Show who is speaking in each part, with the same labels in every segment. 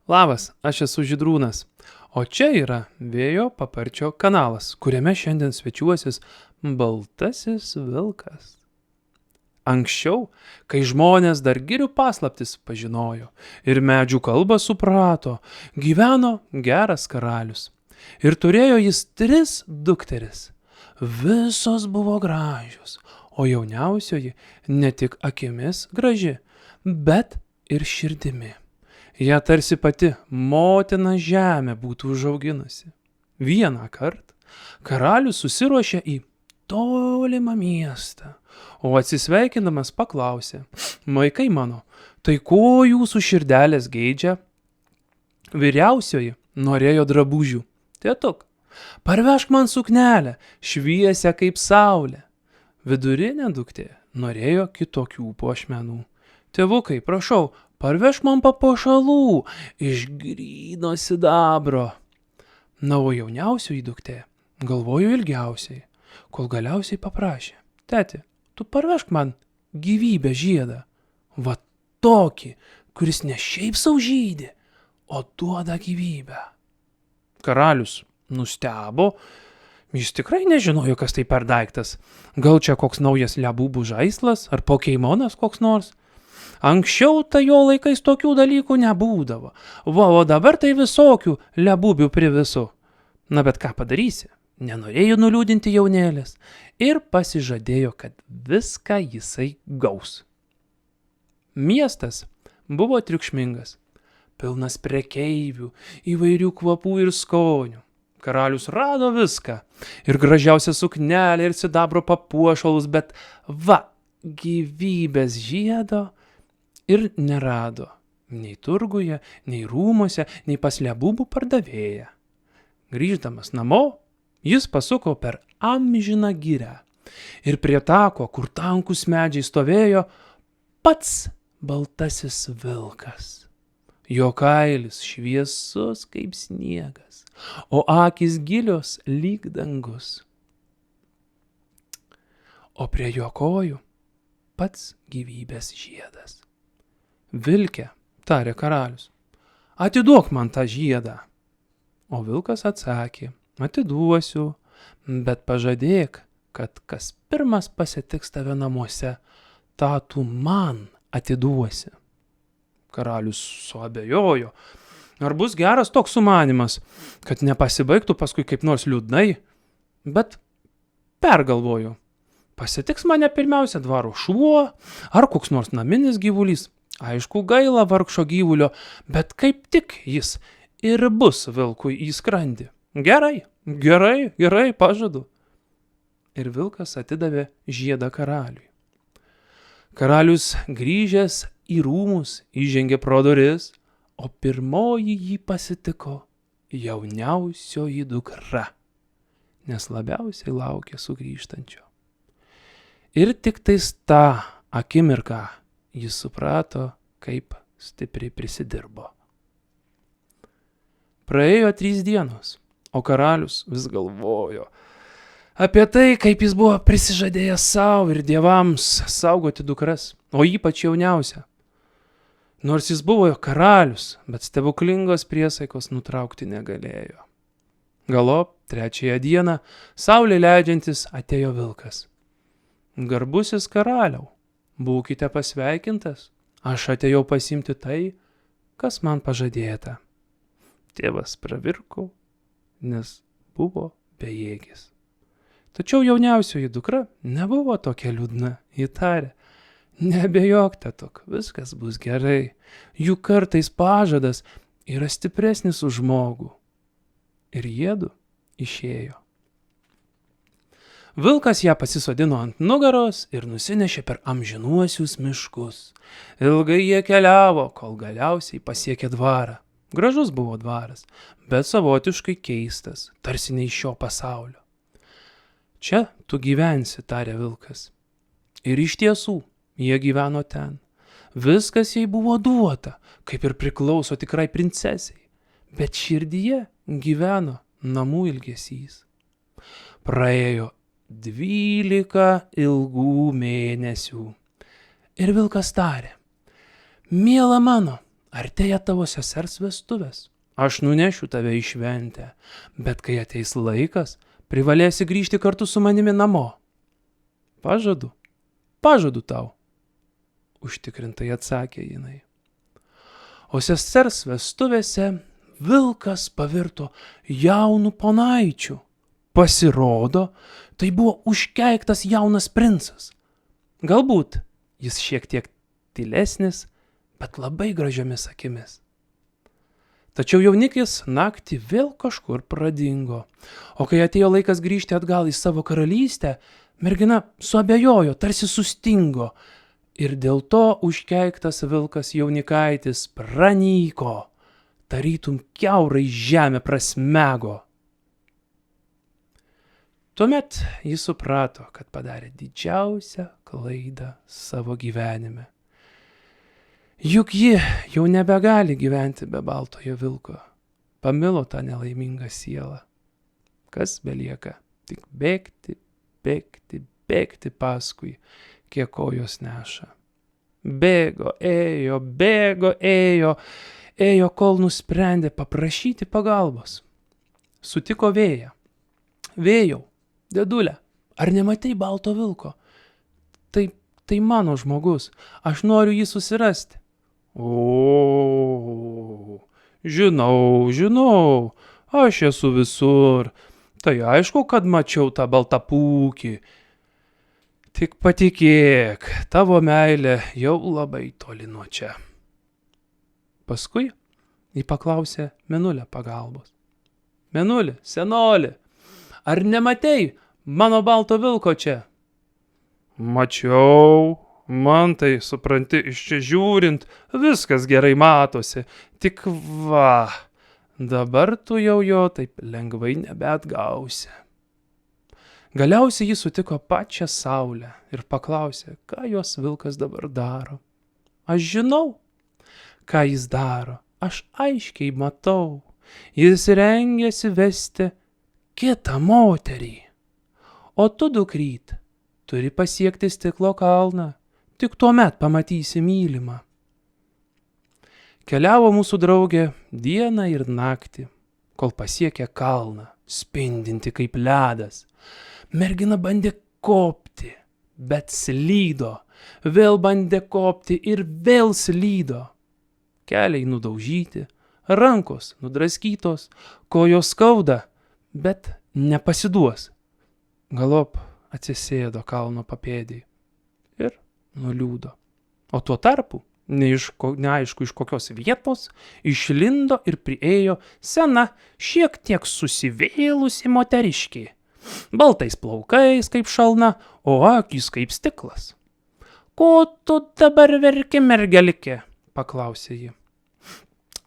Speaker 1: Labas, aš esu Žydrūnas, o čia yra Vėjo paparčio kanalas, kuriame šiandien svečiuosis baltasis vilkas. Anksčiau, kai žmonės dar girių paslaptis pažinojo ir medžių kalbą suprato, gyveno geras karalius. Ir turėjo jis 3 dukteris. Visos buvo gražios, o jauniausioji ne tik akimis graži, bet ir širdimi. Ją tarsi pati motina žemė būtų užauginusi. Vieną kartą karalius susiruošė į tolimą miestą, o atsisveikindamas paklausė: "Vaikai mano, tai ko jūsų širdelės geidžia?" Vyriausioji norėjo drabužių. "Tėtuk, parvežk man suknelę, šviesią kaip saulė." Vidurinė duktė norėjo kitokių puošmenų. "Tėvukai, prašau, parvežk man papuošalų iš gryno sidabro." Na, o jauniausioji duktė galvojo ilgiausiai, kol galiausiai paprašė: "Tėti, tu parvežk man gyvybės žiedą, va tokį, kuris ne šiaip sau žydi, o duoda gyvybę." Karalius nustebo, jis tikrai nežinojo, kas tai per daiktas. Gal čia koks naujas lebūbų žaislas ar pokeimonas koks nors? Anksčiau tai jo laikais tokių dalykų nebūdavo, o dabar tai visokių lebūbių privisu. Na bet ką padarysi, nenorėjo nuliūdinti jaunėlės ir pasižadėjo, kad viską jisai gaus. Miestas buvo triukšmingas, pilnas prekeivių, įvairių kvapų ir skonių. Karalius rado viską, ir gražiausią suknelę, ir sidabro papuošalus, bet gyvybės žiedo ir nerado. Nei turguje, nei rūmuose, nei pas lebūbų pardavėją. Grįždamas namo, jis pasuko per amžiną girią. Ir prie tako, kur tankus medžiai stovėjo, pats baltasis vilkas. Jo kailis šviesus kaip sniegas, o akys gilios lyg dangus. O prie jo kojų pats gyvybės žiedas. "Vilke," tarė karalius, "atiduok man tą žiedą." O vilkas atsakė: "Atiduosiu, bet pažadėk, kad kas pirmas pasitiks tave namuose, tą tu man atiduosi." Karalius suabejojo, ar bus geras toks sumanymas, kad nepasibaigtų paskui kaip nors liūdnai, bet pergalvojo: pasitiks mane pirmiausia dvaro šuo ar koks nors naminis gyvulys. Aišku, gaila vargšo gyvulio, bet kaip tik jis ir bus vilkui į skrandį. Gerai, pažadu." Ir vilkas atidavė žiedą karaliui. Karalius grįžęs į rūmus įžengė pro duris, o pirmoji jį pasitiko jauniausioji dukra, nes labiausiai laukė sugrįžtančio. Ir tik tais tą akimirką jis suprato, kaip stipriai prisidirbo. Praėjo 3 dienos, o karalius vis galvojo apie tai, kaip jis buvo prisižadėjęs savo ir dievams saugoti dukras, o ypač jauniausią. Nors jis buvo karalius, bet stebuklingos priesaikos nutraukti negalėjo. Galop 3 dieną, saulė leidžiantis, atėjo vilkas. "Garbusis karaliau, būkite pasveikintas, aš atėjau pasiimti tai, kas man pažadėta." Tėvas pravirko, nes buvo bejėgis. Tačiau jauniausioji dukra nebuvo tokia liūdna, ji tarė: "Nebejok, tėtuk, viskas bus gerai, juk kartais pažadas yra stipresnis už žmogų." Ir jiedu išėjo. Vilkas ją pasisodino ant nugaros ir nusinešė per amžinuosius miškus. Ilgai jie keliavo, kol galiausiai pasiekė dvarą. Gražus buvo dvaras, bet savotiškai keistas, tarsi ne iš šio pasaulio. "Čia tu gyvensi," tarė vilkas. Ir iš tiesų, jie gyveno ten. Viskas jai buvo duota, kaip ir priklauso tikrai princesei, bet širdyje gyveno namų ilgesys. Praėjo 12 ilgų mėnesių. Ir vilkas tarė: "Miela mano, artėja tavo sesers vestuvės. Aš nunešiu tave į šventę, bet kai ateis laikas, privalėsi grįžti kartu su manimi namo. Pažadu tau, užtikrintai atsakė jinai. O sesers vestuvėse vilkas pavirto jaunu ponaičiu. Pasirodo, tai buvo užkeiktas jaunas princas. Galbūt jis šiek tiek tylesnis, bet labai gražiomis akimis. Tačiau jaunikis naktį vėl kažkur pradingo, o kai atėjo laikas grįžti atgal į savo karalystę, mergina suabejojo, tarsi sustingo, ir dėl to užkeiktas vilkas jaunikaitis pranyko, tarytum kiaurai žemė prasmego. Tuomet jis suprato, kad padarė didžiausią klaidą savo gyvenime. Juk ji jau nebegali gyventi be baltojo vilko. Pamilo tą nelaimingą sielą. Kas belieka? Tik bėgti paskui, kiek kojos neša. Bėgo, ėjo, kol nusprendė paprašyti pagalbos. Sutiko vėją. Vėjau, dėdulė, ar nematei balto vilko? Tai mano žmogus, aš noriu jį susirasti. O, žinau, aš esu visur. Tai aišku, kad mačiau tą baltapūkį. Tik patikėk, tavo meilė jau labai toli nuo čia. Paskui jį paklausė Mėnulė pagalbos. Mėnulė, senolė, ar nematei mano balto vilko čia? Mačiau, man tai, supranti, iš čia žiūrint, viskas gerai matosi. Tik va, dabar tu jau jo taip lengvai nebeatgausi. Galiausiai jis sutiko pačią saulę ir paklausė, ką jos vilkas dabar daro. Aš žinau, ką jis daro, aš aiškiai matau. Jis rengiasi vesti kitą moterį. O tu, dukryt, turi pasiekti stiklo kalną, tik tuomet pamatysi mylimą. Keliavo mūsų draugė dieną ir naktį, kol pasiekė kalną, spindinti kaip ledas. Mergina bandė kopti, bet slydo, vėl bandė kopti ir vėl slydo. Keliai nudaužyti, rankos nudraskytos, kojos skauda, bet nepasiduos. Galop atsisėdo kalno papėdėj ir nuliūdo. O tuo tarpu, neaišku iš kokios vietos, išlindo ir priėjo sena, šiek tiek susivėlusi moteriškė. Baltais plaukais kaip šalna, o akys kaip stiklas. Ko tu dabar verki, mergelikė? Paklausė ji.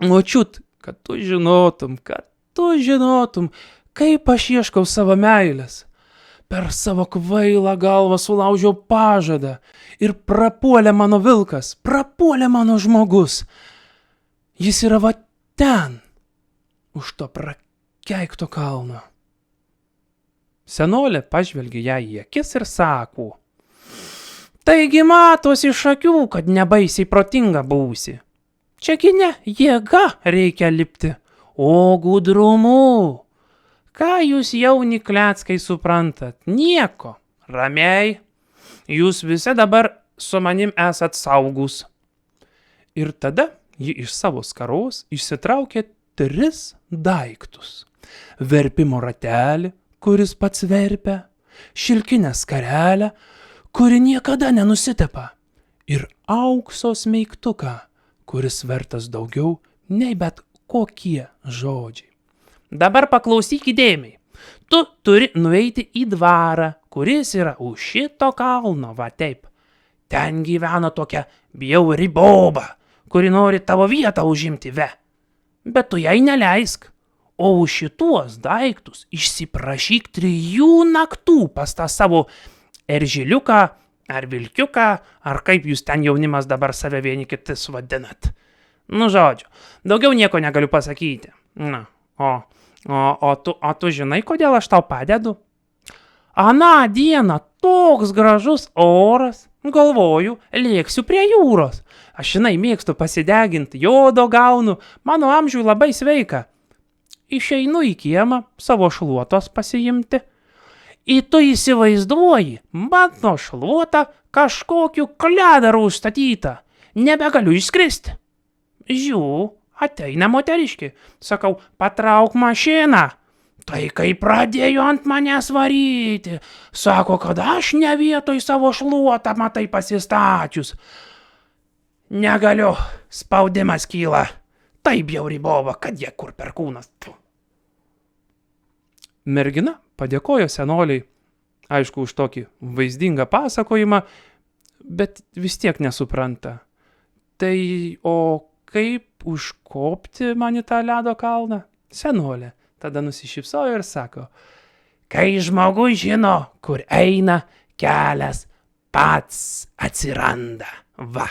Speaker 1: Močiut, kad tu žinotum, kaip aš ieškau savo meilės. Per savo kvailą galvą sulaužiau pažadą ir prapuolė mano vilkas, prapuolė mano žmogus. Jis yra va ten, už to prakeikto kalno. Senolė pažvelgė ją į akis ir sako, taigi matosi iš akių, kad nebaisiai protinga būsi. Čiagi ne jėga reikia lipti, o gudrumu. Ką jūs jauni kleckai suprantat? Nieko. Ramiai. Jūs visi dabar su manim esat saugus. Ir tada ji iš savo skaros išsitraukė 3 daiktus. Verpimo ratelį, kuris pats verpia, šilkinę skarelę, kuri niekada nenusitepa, ir aukso smeigtuką, kuris vertas daugiau nei bet kokie žodžiai. Dabar paklausyk įdėmiai. Tu turi nueiti į dvarą, kuris yra už šito kalno, va taip. Ten gyvena tokia bjauri boba, kuri nori tavo vietą užimti, Bet tu jai neleisk. O už šituos daiktus išsiprašyk 3 naktų pas tą savo eržiliuką ar vilkiuką, ar kaip jūs ten jaunimas dabar save vieni kitus vadinat. Nu, žodžiu, daugiau nieko negaliu pasakyti. Na, o tu žinai, kodėl aš tau padedu? Aną dieną toks gražus oras. Galvoju, lėksiu prie jūros. Aš mėgstu pasideginti, jodo gaunu, mano amžiui labai sveika. Išeinu į kiemą savo šluotos pasiimti. Ir tu įsivaizduoji, mano šluota kažkokiu kledaru užstatyta. Nebegaliu išskristi. Žiū, ateina moteriškė. Sakau, patrauk mašiną. Tai kai pradėjo ant manęs varyti, sako, kad aš ne vietoj savo šluotą matai pasistačius. Negaliu, spaudimas kyla. Taip bjauri bova, kad jie kur perkūnas. Mergina padėkojo senoliai, aišku, už tokį vaizdingą pasakojimą, bet vis tiek nesupranta. Tai o kaip užkopti man į tą ledo kalną? Senolė tada nusišypsojo ir sako, kai žmogus žino, kur eina, kelias pats atsiranda. Va.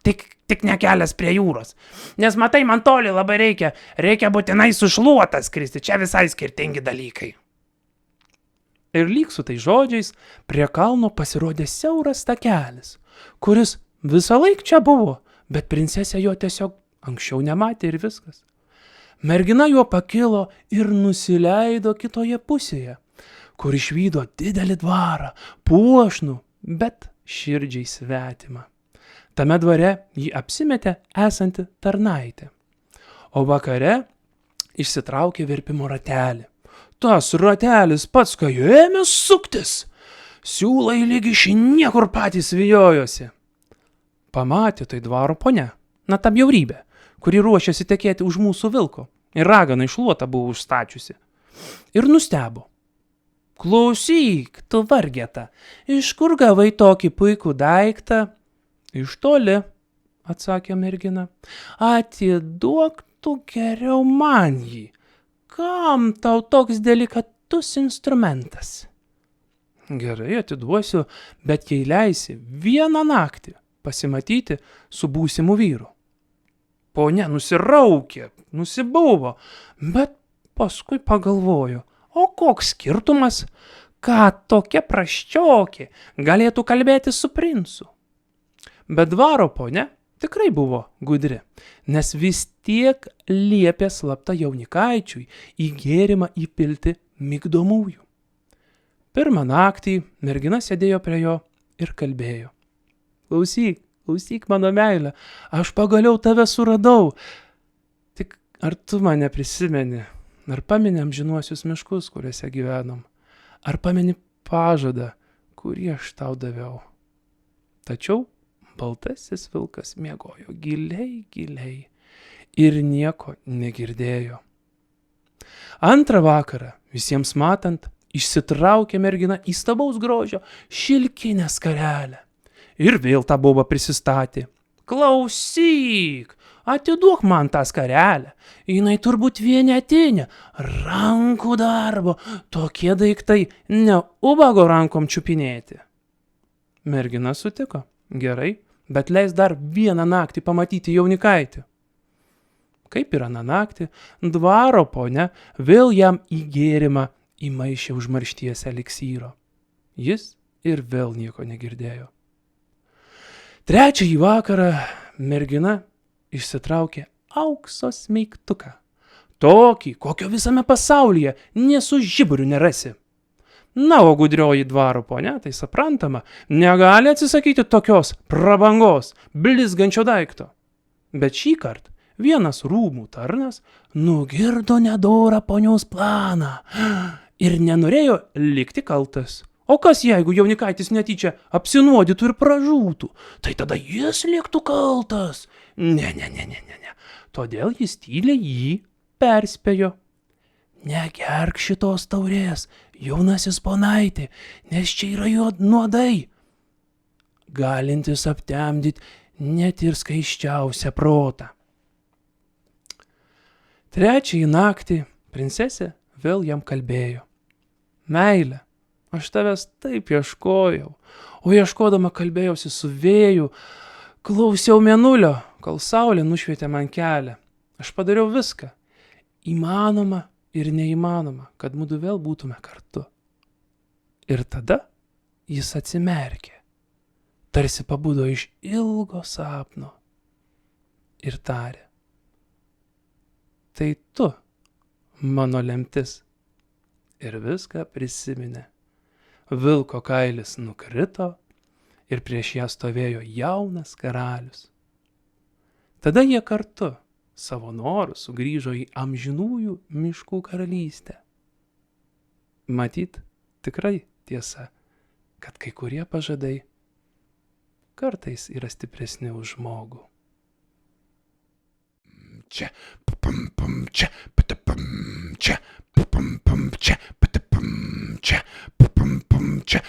Speaker 1: Tik ne kelias prie jūros. Nes matai, man toli labai reikia būtinai su šluota skristi, čia visai skirtingi dalykai. Ir lyg su tai žodžiais prie kalno pasirodė siauras takelis, kuris visą laik čia buvo, bet princesė jo tiesiog anksčiau nematė ir viskas. Mergina juo pakilo ir nusileido kitoje pusėje, kur išvydo didelį dvarą, puošnų, bet širdžiai svetimą. Tame dvare jį apsimetė esanti tarnaitė, o vakare išsitraukė virpimo ratelį. Tas ratelis pats, kai ėmė suktis, siūlai lyg iš niekur patys vijojosi. Pamatė tai dvaro ponia, na ta bjaurybė, kuri ruošiasi tekėti už mūsų vilko, ir raganą šluotą buvo užstačiusi. Ir nustebo. Klausyk, tu vargeta, iš kur gavai tokį puikų daiktą? Iš toli, atsakė mergina. Atiduok tu geriau man jį. Kam tau toks delikatus instrumentas? Gerai, atiduosiu, bet jei leisi vieną naktį pasimatyti su būsimu vyru. Ponia nusiraukė, nusibuvo, bet paskui pagalvojo, o koks skirtumas, ką tokia prasčiokė galėtų kalbėti su princu. Bet dvaro ponia tikrai buvo gudri, nes vis tiek liepė slapta jaunikaičiui į gėrimą įpilti migdomųjų. Pirmą naktį mergina sėdėjo prie jo ir kalbėjo. Klausyk, mano meilė, aš pagaliau tave suradau. Tik ar tu mane prisimeni? Ar pameni amžinuosius miškus, kuriuose gyvenom? Ar pameni pažadą, kurį aš tau daviau? Tačiau baltasis vilkas miegojo giliai ir nieko negirdėjo. Antrą vakarą, visiems matant, išsitraukė mergina įstabaus grožio šilkinę skarelę. Ir vėl tą bobą prisistatė. Klausyk, atiduok man tą skarelę. Jinai turbūt vienetinė, rankų darbo, tokie daiktai ne ubago rankom čiupinėti. Mergina sutiko. Gerai, bet leis dar vieną naktį pamatyti jaunikaitį. Kaip ir aną naktį, dvaro ponia vėl jam į gėrimą įmaišė užmaršties eliksyro. Jis ir vėl nieko negirdėjo. Trečiąjį vakarą mergina išsitraukė aukso smeigtuką. Tokį, kokio visame pasaulyje nė su žiburiu nerasi. Na, o gudrioji dvaro ponia, tai suprantama, negali atsisakyti tokios prabangos, blizgančio daikto. Bet šį kartą vienas rūmų tarnas nugirdo nedorą ponios planą ir nenorėjo likti kaltas. O kas jeigu jaunikaitis netyčia apsinuodytų ir pražūtų, tai tada jis liktų kaltas. Ne. Todėl jis tyliai jį perspėjo. Negerk šitos taurės, jaunasis ponaitė, nes čia yra jo nuodai, galintis aptemdyti net ir skaisčiausią protą. Trečiąjį naktį princesė vėl jam kalbėjo. Meile, aš tavęs taip ieškojau, o ieškodama kalbėjausi su vėju, klausiau mėnulio, kol saulė nušvietė man kelią. Aš padariau viską, įmanoma ir neįmanoma, kad mudu vėl būtume kartu. Ir tada jis atsimerkė, tarsi pabudo iš ilgo sapno ir tarė: tai tu, mano lemtis. Ir viską prisiminė. Vilko kailis nukrito ir prieš ją stovėjo jaunas karalius. Tada jie kartu savo noru sugrįžo į amžinųjų miškų karalystę. Matyt, tikrai tiesa, kad kai kurie pažadai kartais yra stipresni už žmogų.
Speaker 2: Čia, pam pam čia, patapam čia, pam pam čia, patapam čia, pam pam čia.